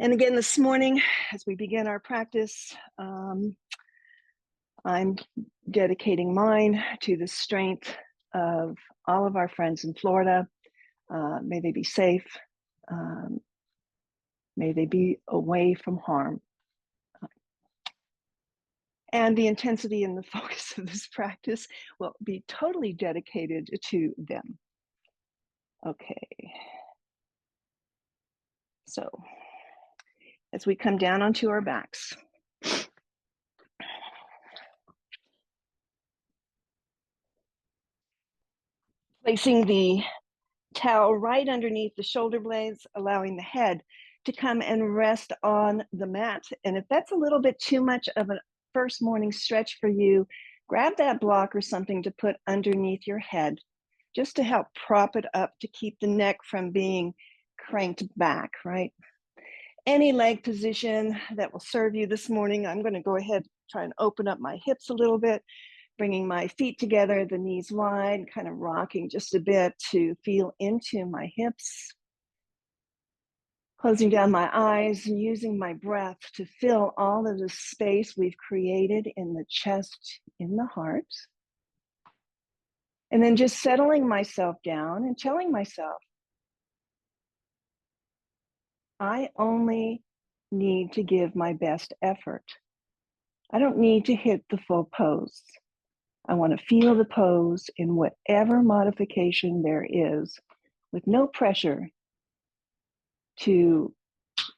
And again, this morning, as we begin our practice, I'm dedicating mine to the strength of all of our friends in Florida. May they be safe. May they be away from harm. And the intensity and the focus of this practice will be totally dedicated to them. Okay. So, as we come down onto our backs, placing the towel right underneath the shoulder blades, allowing the head to come and rest on the mat. And if that's a little bit too much of a first morning stretch for you, grab that block or something to put underneath your head, just to help prop it up to keep the neck from being cranked back, right? Any leg position that will serve you this morning. I'm going to go ahead and try and open up my hips a little bit, bringing my feet together, the knees wide, kind of rocking just a bit to feel into my hips. Closing down my eyes and using my breath to fill all of the space we've created in the chest, in the heart. And then just settling myself down and telling myself, I only need to give my best effort. I don't need to hit the full pose. I want to feel the pose in whatever modification there is, with no pressure to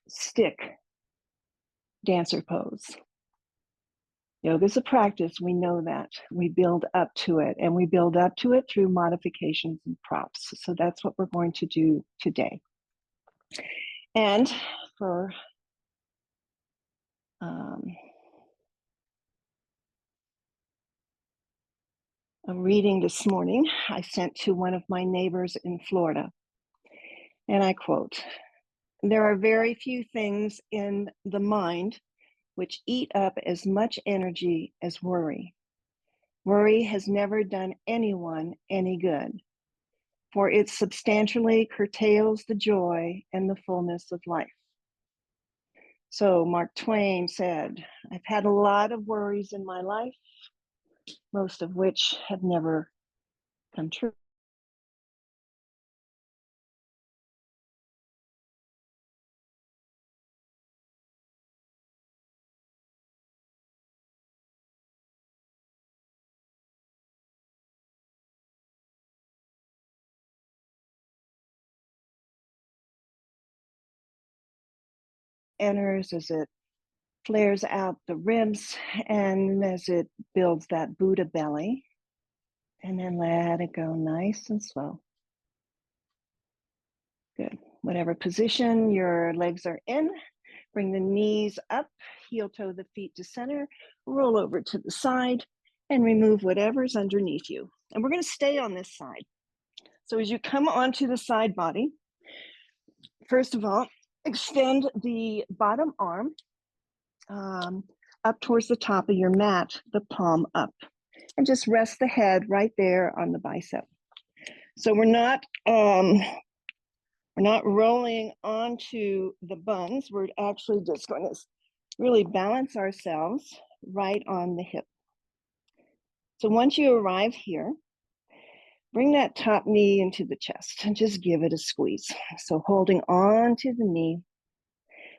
stick dancer pose. Yoga is a practice, we know that. We build up to it, and we build up to it through modifications and props. So that's what we're going to do today. And for a reading this morning, I sent to one of my neighbors in Florida. And I quote, "There are very few things in the mind which eat up as much energy as worry. Worry has never done anyone any good, for it substantially curtails the joy and the fullness of life." So Mark Twain said, "I've had a lot of worries in my life, most of which have never come true." Enters as it flares out the ribs and as it builds that Buddha belly, and then let it go nice and slow. Good. Whatever position your legs are in, bring the knees up, heel toe the feet to center, roll over to the side, and remove whatever's underneath you. And we're going to stay on this side. So as you come onto the side body, first of all, extend the bottom arm up towards the top of your mat, the palm up, and just rest the head right there on the bicep. So we're not rolling onto the buns. We're actually just going to really balance ourselves right on the hip. So once you arrive here, bring that top knee into the chest and just give it a squeeze. So holding on to the knee,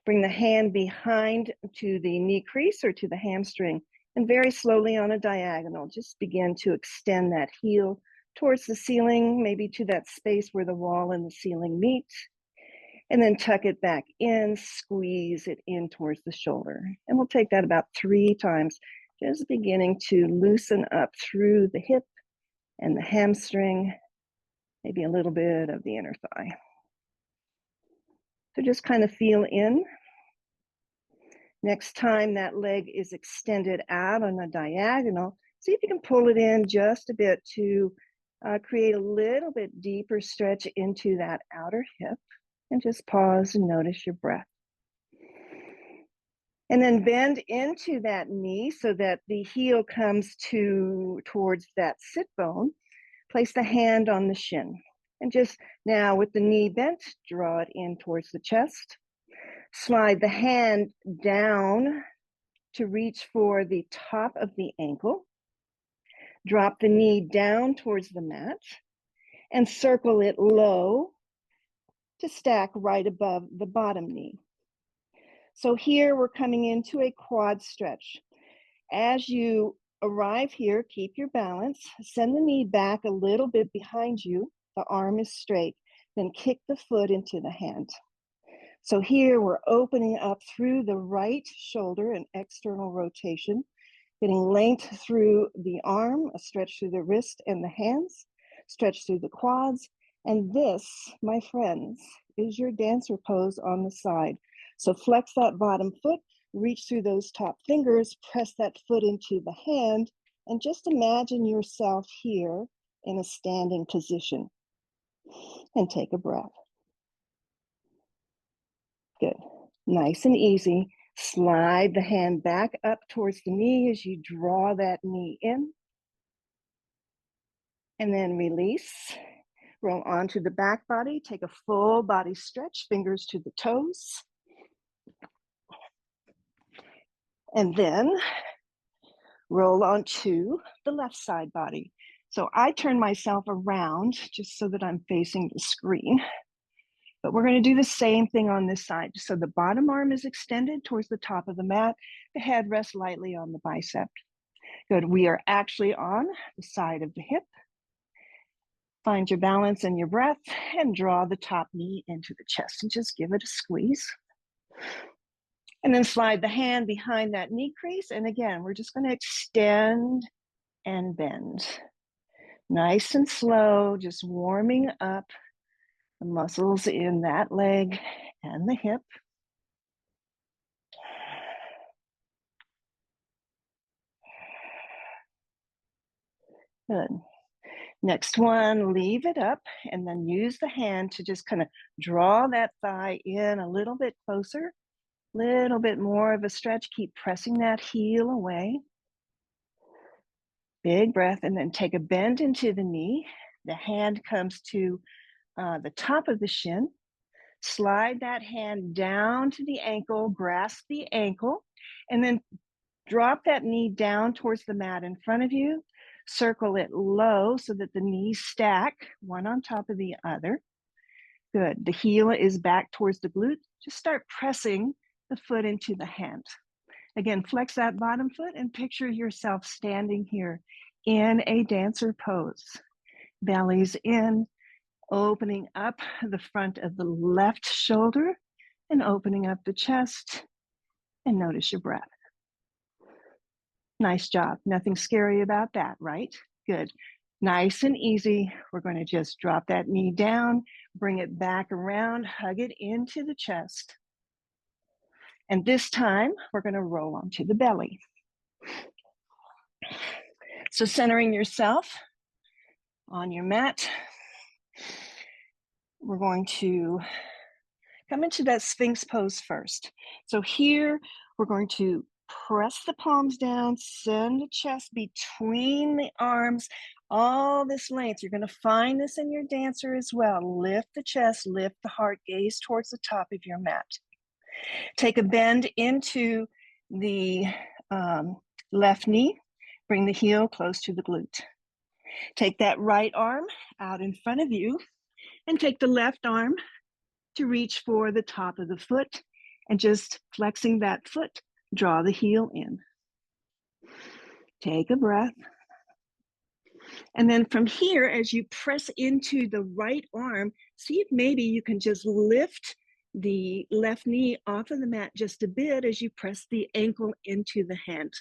bring the hand behind to the knee crease or to the hamstring, and very slowly on a diagonal, just begin to extend that heel towards the ceiling, maybe to that space where the wall and the ceiling meet, and then tuck it back in, squeeze it in towards the shoulder. And we'll take that about 3 times, just beginning to loosen up through the hip and the hamstring, maybe a little bit of the inner thigh. So just kind of feel in. Next time that leg is extended out on a diagonal, see if you can pull it in just a bit to create a little bit deeper stretch into that outer hip, and just pause and notice your breath. And then bend into that knee so that the heel comes towards that sit bone. Place the hand on the shin. And just now with the knee bent, draw it in towards the chest. Slide the hand down to reach for the top of the ankle. Drop the knee down towards the mat and circle it low to stack right above the bottom knee. So here we're coming into a quad stretch. As you arrive here, keep your balance, send the knee back a little bit behind you, the arm is straight, then kick the foot into the hand. So here we're opening up through the right shoulder, an external rotation, getting length through the arm, a stretch through the wrist and the hands, stretch through the quads. And this, my friends, is your dancer pose on the side. So flex that bottom foot, reach through those top fingers, press that foot into the hand, and just imagine yourself here in a standing position. And take a breath. Good. Nice and easy. Slide the hand back up towards the knee as you draw that knee in. And then release. Roll onto the back body. Take a full body stretch, fingers to the toes. And then roll onto the left side body. So I turn myself around just so that I'm facing the screen. But we're going to do the same thing on this side. So the bottom arm is extended towards the top of the mat. The head rests lightly on the bicep. Good. We are actually on the side of the hip. Find your balance and your breath and draw the top knee into the chest and just give it a squeeze. And then slide the hand behind that knee crease. And again, we're just going to extend and bend. Nice and slow, just warming up the muscles in that leg and the hip. Good. Next one, leave it up and then use the hand to just kind of draw that thigh in a little bit closer, little bit more of a stretch. Keep pressing that heel away. Big breath, and then take a bend into the knee. The hand comes to the top of the shin. Slide that hand down to the ankle, grasp the ankle, and then drop that knee down towards the mat in front of you. Circle it low so that the knees stack, one on top of the other. Good. The heel is back towards the glute. Just start pressing the foot into the hand. Again, flex that bottom foot and picture yourself standing here in a dancer pose. Belly's in, opening up the front of the left shoulder and opening up the chest, and notice your breath. Nice job. Nothing scary about that, right? Good. Nice and easy. We're going to just drop that knee down, bring it back around, hug it into the chest. And this time, we're going to roll onto the belly. So centering yourself on your mat, we're going to come into that Sphinx pose first. So here, we're going to press the palms down, send the chest between the arms, all this length. You're going to find this in your dancer as well. Lift the chest, lift the heart, gaze towards the top of your mat. Take a bend into the left knee. Bring the heel close to the glute. Take that right arm out in front of you and take the left arm to reach for the top of the foot and just flexing that foot, draw the heel in. Take a breath. And then from here, as you press into the right arm, see if maybe you can just lift the left knee off of the mat just a bit as you press the ankle into the hand.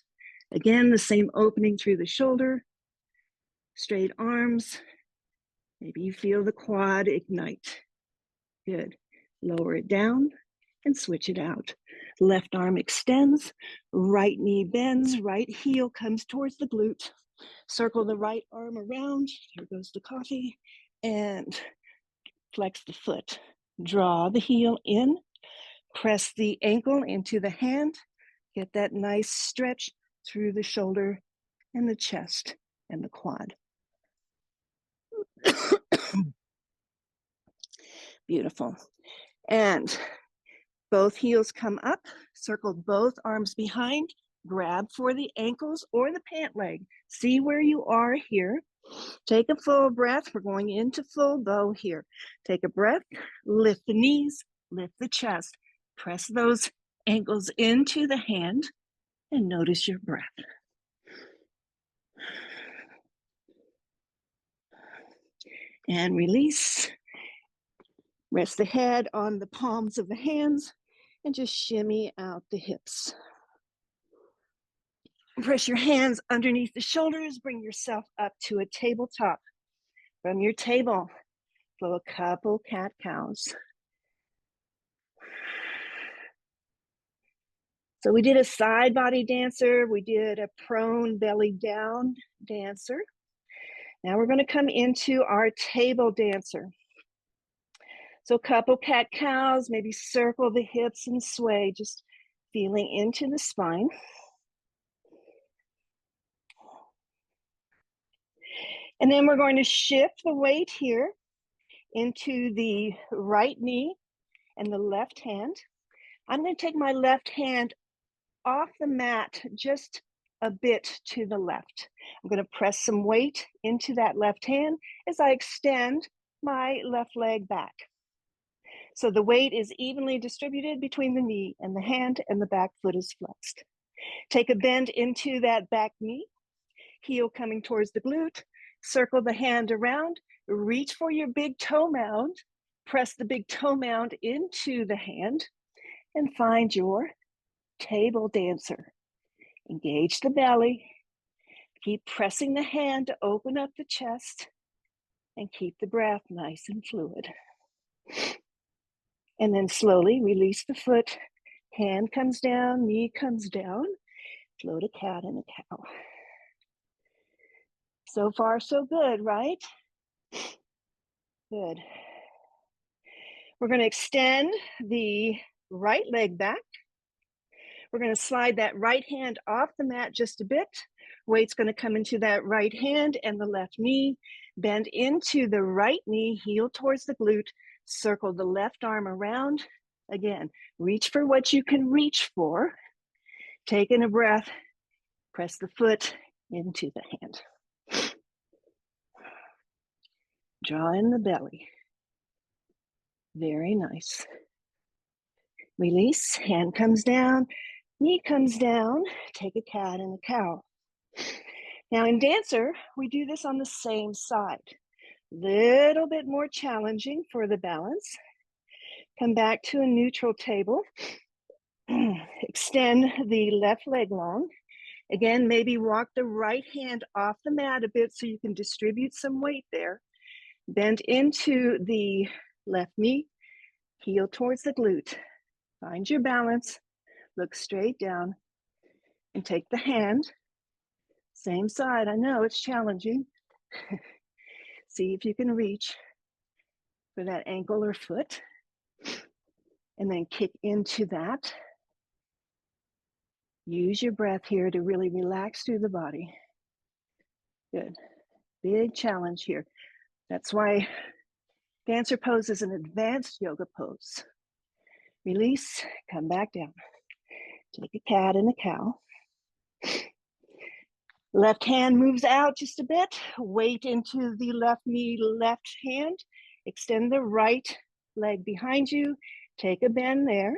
Again, the same opening through the shoulder, straight arms. Maybe you feel the quad ignite. Good. Lower it down and switch it out. Left arm extends, right knee bends, right heel comes towards the glute. Circle the right arm around, here goes the coffee, and flex the foot. Draw the heel in, press the ankle into the hand, get that nice stretch through the shoulder and the chest and the quad. Beautiful. And Both heels come up, circle both arms behind, grab for the ankles or the pant leg. See where you are here. Take a full breath. We're going into full bow here. Take a breath, lift the knees, lift the chest, press those ankles into the hand, and notice your breath. And release. Rest the head on the palms of the hands and just shimmy out the hips. Press your hands underneath the shoulders. Bring yourself up to a tabletop. From your table, flow a couple cat-cows. So we did a side body dancer. We did a prone belly down dancer. Now we're going to come into our table dancer. So couple cat-cows, maybe circle the hips and sway, just feeling into the spine. And then we're going to shift the weight here into the right knee and the left hand. I'm going to take my left hand off the mat just a bit to the left. I'm going to press some weight into that left hand as I extend my left leg back. So the weight is evenly distributed between the knee and the hand, and the back foot is flexed. Take a bend into that back knee, heel coming towards the glute, circle the hand around, reach for your big toe mound, press the big toe mound into the hand, and find your table dancer. Engage the belly, keep pressing the hand to open up the chest, and keep the breath nice and fluid. And then slowly release the foot, hand comes down, knee comes down, float a cat and a cow. So far, so good, right? Good. We're going to extend the right leg back. We're going to slide that right hand off the mat just a bit. Weight's going to come into that right hand and the left knee. Bend into the right knee, heel towards the glute. Circle the left arm around. Again, reach for what you can reach for. Take in a breath. Press the foot into the hand. Draw in the belly. Very nice. Release, hand comes down, knee comes down, take a cat and a cow. Now in dancer, we do this on the same side. Little bit more challenging for the balance. Come back to a neutral table. Extend the left leg long. Again, maybe walk the right hand off the mat a bit so you can distribute some weight there. Bend into the left knee, heel towards the glute. Find your balance, look straight down, and take the hand. Same side, I know it's challenging. See if you can reach for that ankle or foot. And then kick into that. Use your breath here to really relax through the body. Good. Big challenge here. That's why dancer pose is an advanced yoga pose. Release, come back down. Take a cat and a cow. Left hand moves out just a bit. Weight into the left knee, left hand. Extend the right leg behind you. Take a bend there.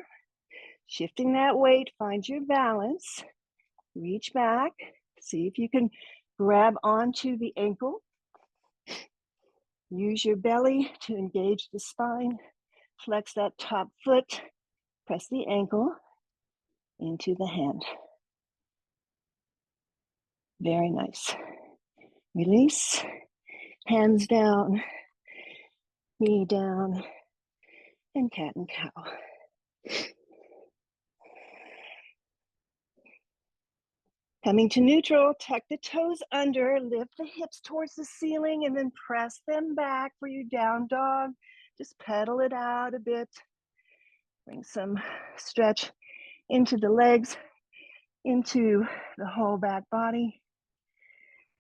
Shifting that weight, find your balance. Reach back. See if you can grab onto the ankle. Use your belly to engage the spine. Flex that top foot. Press the ankle into the hand. Very nice. Release. Hands down. Knee down. And cat and cow. Coming to neutral, tuck the toes under, lift the hips towards the ceiling, and then press them back for your down dog. Just pedal it out a bit. Bring some stretch into the legs, into the whole back body.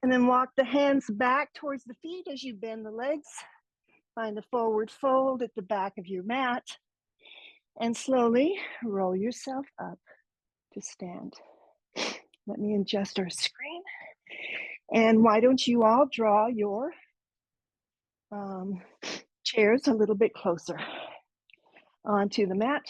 And then walk the hands back towards the feet as you bend the legs. Find a forward fold at the back of your mat. And slowly roll yourself up to stand. Let me adjust our screen. And why don't you all draw your chairs a little bit closer onto the mat.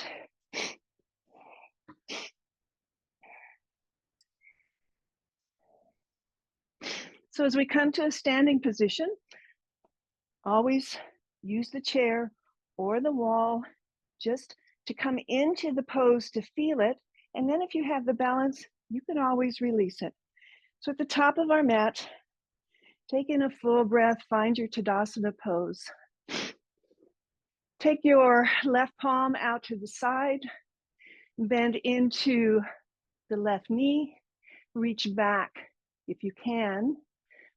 So as we come to a standing position, always use the chair or the wall just to come into the pose to feel it. And then if you have the balance, you can always release it. So at the top of our mat, take in a full breath, find your Tadasana pose. Take your left palm out to the side, bend into the left knee, reach back if you can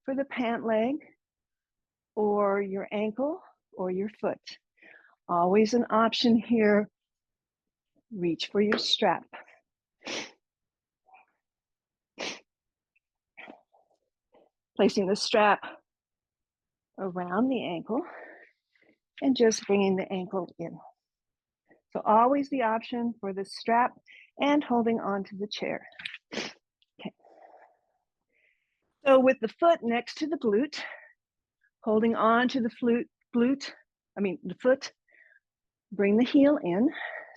for the pant leg or your ankle or your foot. Always an option here. Reach for your strap. Placing the strap around the ankle and just bringing the ankle in. So always the option for the strap and holding on to the chair. Okay. So with the foot next to the glute, holding on to the the foot, bring the heel in,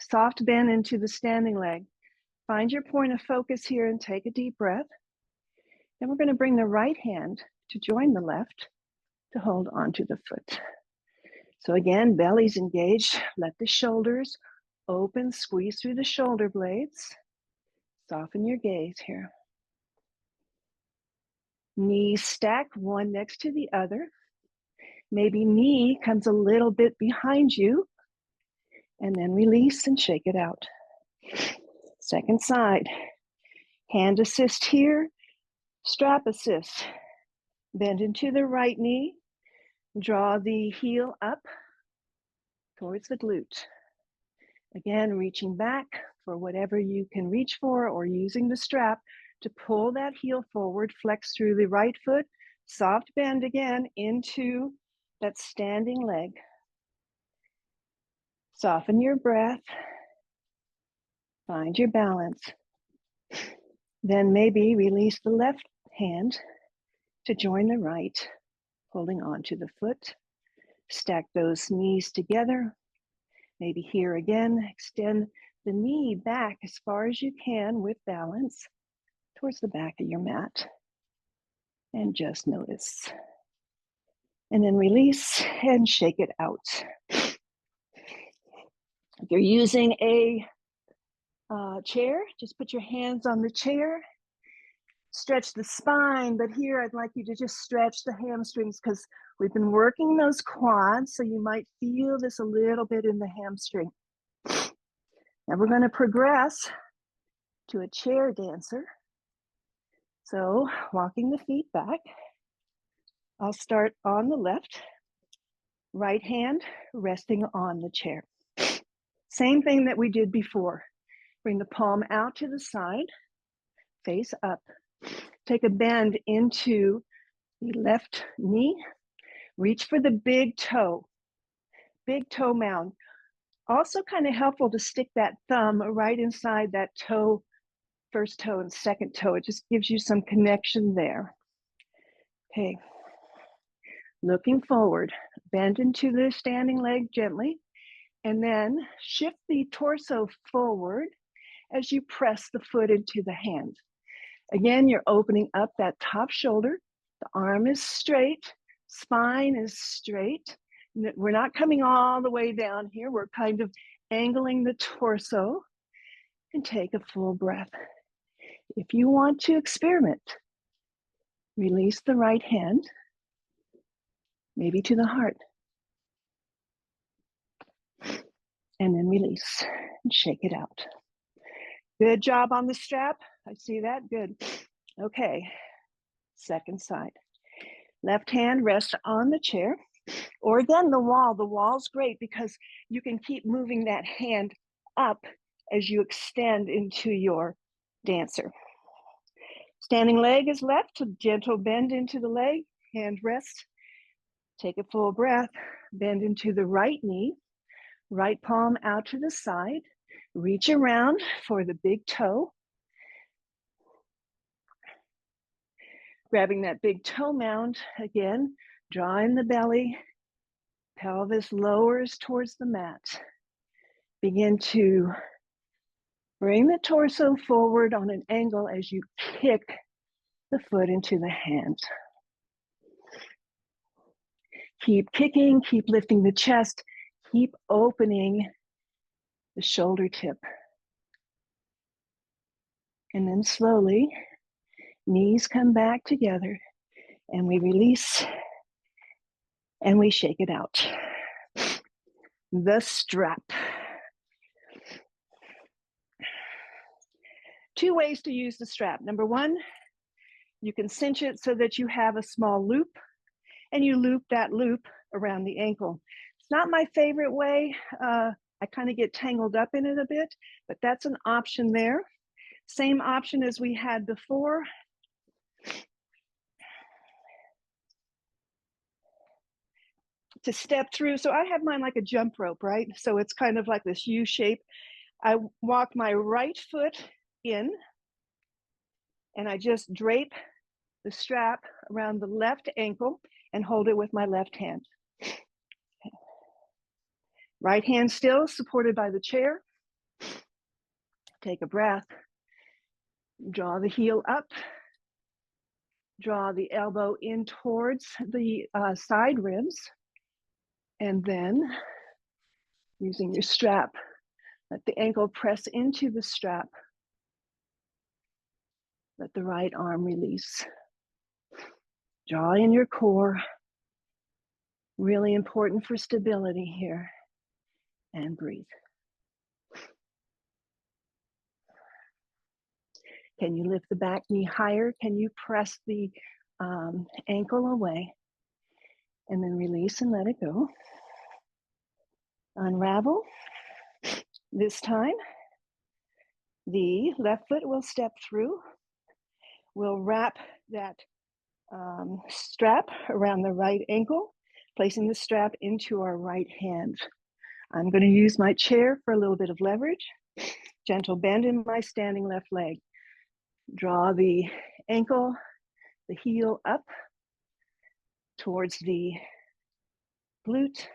soft bend into the standing leg. Find your point of focus here and take a deep breath. Then we're going to bring the right hand to join the left to hold onto the foot. So again, belly's engaged. Let the shoulders open, squeeze through the shoulder blades. Soften your gaze here. Knees stack one next to the other. Maybe knee comes a little bit behind you, and then release and shake it out. Second side. Hand assist here, strap assist. Bend into the right knee. Draw the heel up towards the glute. Again, reaching back for whatever you can reach for or using the strap to pull that heel forward, flex through the right foot, soft bend again into that standing leg. Soften your breath, find your balance. Then maybe release the left hand to join the right, holding on to the foot. Stack those knees together. Maybe here again, extend the knee back as far as you can with balance towards the back of your mat. And just notice. And then release and shake it out. If you're using a chair, just put your hands on the chair. Stretch the spine, but here I'd like you to just stretch the hamstrings because we've been working those quads, so you might feel this a little bit in the hamstring. Now we're going to progress to a chair dancer. So walking the feet back, I'll start on the left, right hand resting on the chair. Same thing that we did before. Bring the palm out to the side, face up. Take a bend into the left knee. Reach for the big toe mound. Also kind of helpful to stick that thumb right inside that toe, first toe and second toe. It just gives you some connection there. Okay. Looking forward, bend into the standing leg gently, and then shift the torso forward as you press the foot into the hand. Again, you're opening up that top shoulder. The arm is straight, spine is straight. We're not coming all the way down here. We're kind of angling the torso. And take a full breath. If you want to experiment, release the right hand, maybe to the heart. And then release and shake it out. Good job on the strap. I see that. Good. Okay. Second side. Left hand rests on the chair. Or again, the wall. The wall's great because you can keep moving that hand up as you extend into your dancer. Standing leg is left. A gentle bend into the leg. Hand rest. Take a full breath. Bend into the right knee. Right palm out to the side. Reach around for the big toe. Grabbing that big toe mound again, draw in the belly. Pelvis lowers towards the mat. Begin to bring the torso forward on an angle as you kick the foot into the hand. Keep kicking, keep lifting the chest, keep opening the shoulder tip. And then slowly, knees come back together and we release and we shake it out. The strap. 2 ways to use the strap. Number 1, you can cinch it so that you have a small loop and you loop that loop around the ankle. It's not my favorite way. I kind of get tangled up in it a bit, but that's an option there. Same option as we had before. To step through, so I have mine like a jump rope, right? So it's kind of like this U shape. I walk my right foot in and I just drape the strap around the left ankle and hold it with my left hand. Right hand still supported by the chair. Take a breath. Draw the heel up. Draw the elbow in towards the side ribs. And then, using your strap, let the ankle press into the strap. Let the right arm release. Draw in your core. Really important for stability here. And breathe. Can you lift the back knee higher? Can you press the ankle away? And then release and let it go. Unravel. This time, the left foot will step through. We'll wrap that strap around the right ankle, placing the strap into our right hand. I'm going to use my chair for a little bit of leverage. Gentle bend in my standing left leg. Draw the ankle, the heel up towards the glute,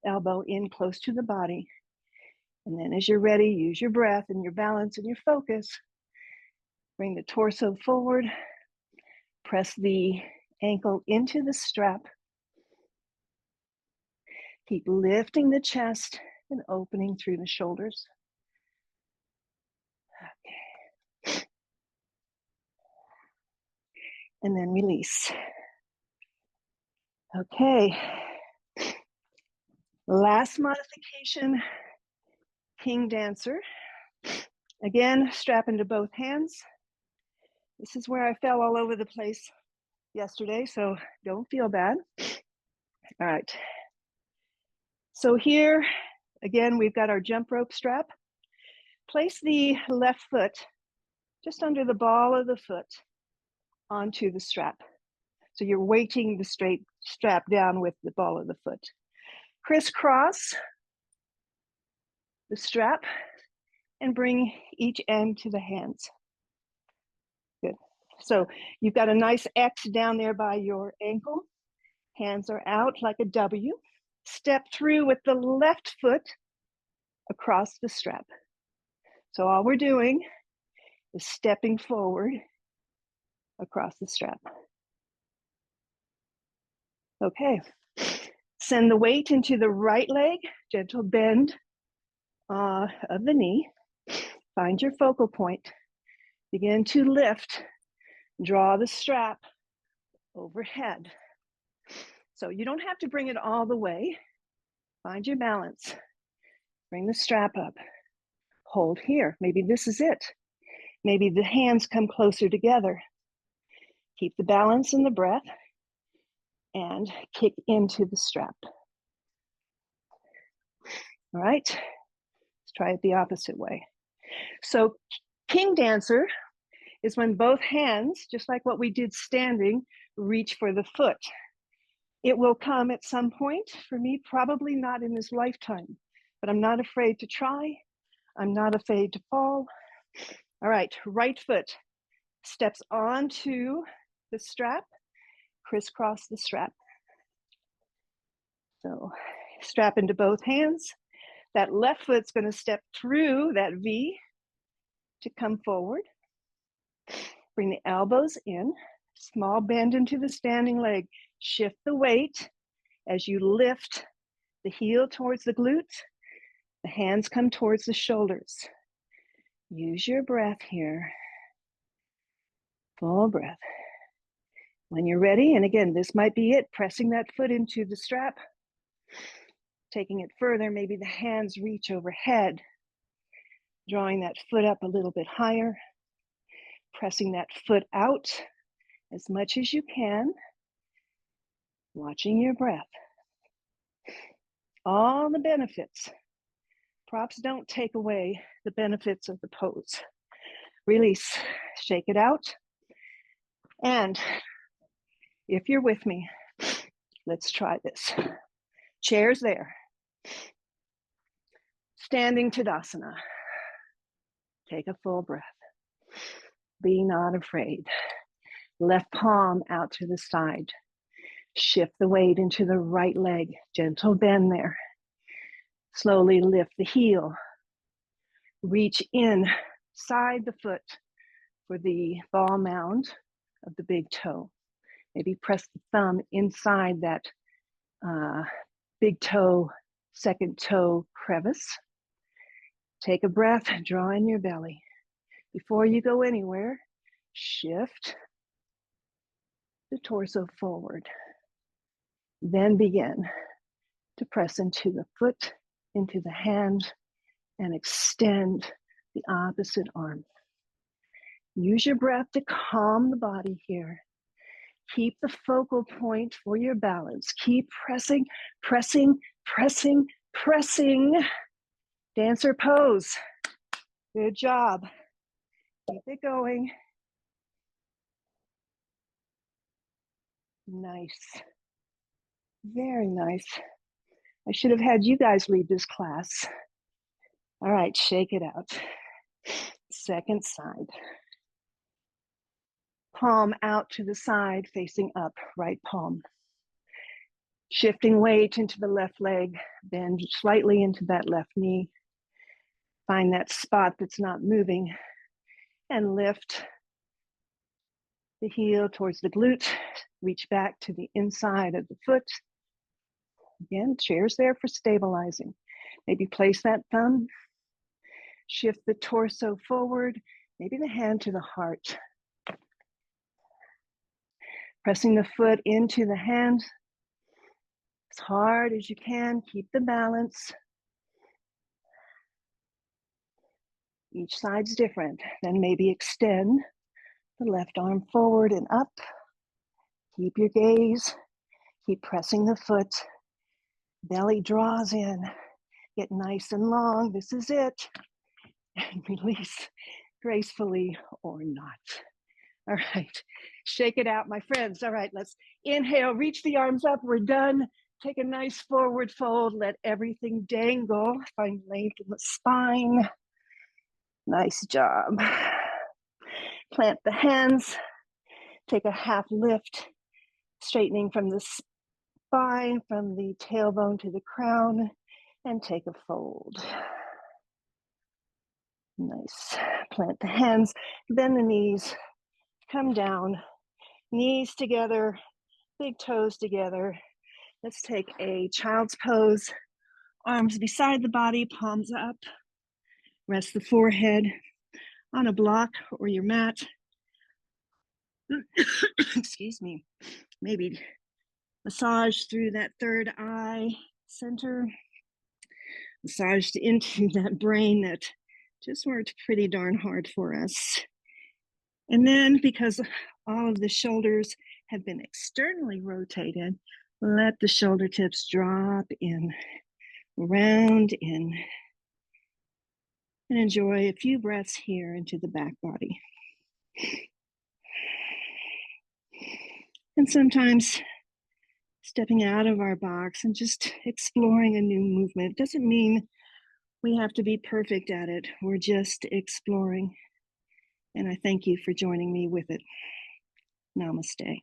elbow in close to the body. And then as you're ready, use your breath and your balance and your focus. Bring the torso forward. Press the ankle into the strap. Keep lifting the chest and opening through the shoulders. Okay. And then release. Okay. Last modification, King Dancer. Again, strap into both hands. This is where I fell all over the place yesterday, so don't feel bad. All right. So here, again, we've got our jump rope strap. Place the left foot just under the ball of the foot onto the strap. So you're weighting the straight strap down with the ball of the foot. Crisscross the strap and bring each end to the hands. Good. So you've got a nice X down there by your ankle. Hands are out like a W. Step through with the left foot across the strap. So all we're doing is stepping forward across the strap. Okay. Send the weight into the right leg, gentle bend of the knee. Find your focal point. Begin to lift. Draw the strap overhead. So you don't have to bring it all the way. Find your balance. Bring the strap up. Hold here. Maybe this is it. Maybe the hands come closer together. Keep the balance in the breath and kick into the strap. All right, let's try it the opposite way. So King Dancer is when both hands, just like what we did standing, reach for the foot. It will come at some point. For me, probably not in this lifetime, but I'm not afraid to try. I'm not afraid to fall. All right, right foot steps onto the strap, crisscross the strap. So strap into both hands. That left foot's going to step through that V to come forward. Bring the elbows in, small bend into the standing leg. Shift the weight as you lift the heel towards the glutes. The hands come towards the shoulders. Use your breath here. Full breath. When you're ready, and again, this might be it, pressing that foot into the strap, taking it further, maybe the hands reach overhead, drawing that foot up a little bit higher, pressing that foot out as much as you can, watching your breath. All the benefits. Props don't take away the benefits of the pose. Release, shake it out. And if you're with me, let's try this. Chairs there. Standing Tadasana. Take a full breath. Be not afraid. Left palm out to the side. Shift the weight into the right leg. Gentle bend there. Slowly lift the heel. Reach inside the foot for the ball mound of the big toe. Maybe press the thumb inside that big toe, second toe crevice. Take a breath, draw in your belly. Before you go anywhere, shift the torso forward. Then begin to press into the foot, into the hand, and extend the opposite arm. Use your breath to calm the body here. Keep the focal point for your balance. Keep pressing, pressing, pressing, pressing. Dancer pose. Good job. Keep it going. Nice. Very nice. I should have had you guys lead this class. All right, shake it out. Second side. Palm out to the side, facing up, right palm. Shifting weight into the left leg, bend slightly into that left knee. Find that spot that's not moving and lift the heel towards the glute. Reach back to the inside of the foot. Again, chairs there for stabilizing. Maybe place that thumb. Shift the torso forward, maybe the hand to the heart. Pressing the foot into the hand as hard as you can. Keep the balance. Each side's different. Then maybe extend the left arm forward and up. Keep your gaze. Keep pressing the foot. Belly draws in. Get nice and long. This is it. And release gracefully or not. All right, shake it out, my friends. All right, let's inhale, reach the arms up. We're done. Take a nice forward fold. Let everything dangle. Find length in the spine. Nice job. Plant the hands. Take a half lift, straightening from the spine, from the tailbone to the crown, and take a fold. Nice. Plant the hands, bend the knees, come down, knees together, big toes together. Let's take a child's pose. Arms beside the body, palms up. Rest the forehead on a block or your mat. Excuse me. Maybe massage through that third eye center. Massage into that brain that just worked pretty darn hard for us. And then, because all of the shoulders have been externally rotated, let the shoulder tips drop in, round in, and enjoy a few breaths here into the back body. And sometimes it's stepping out of our box and just exploring a new movement. It doesn't mean we have to be perfect at it. We're just exploring. And I thank you for joining me with it. Namaste.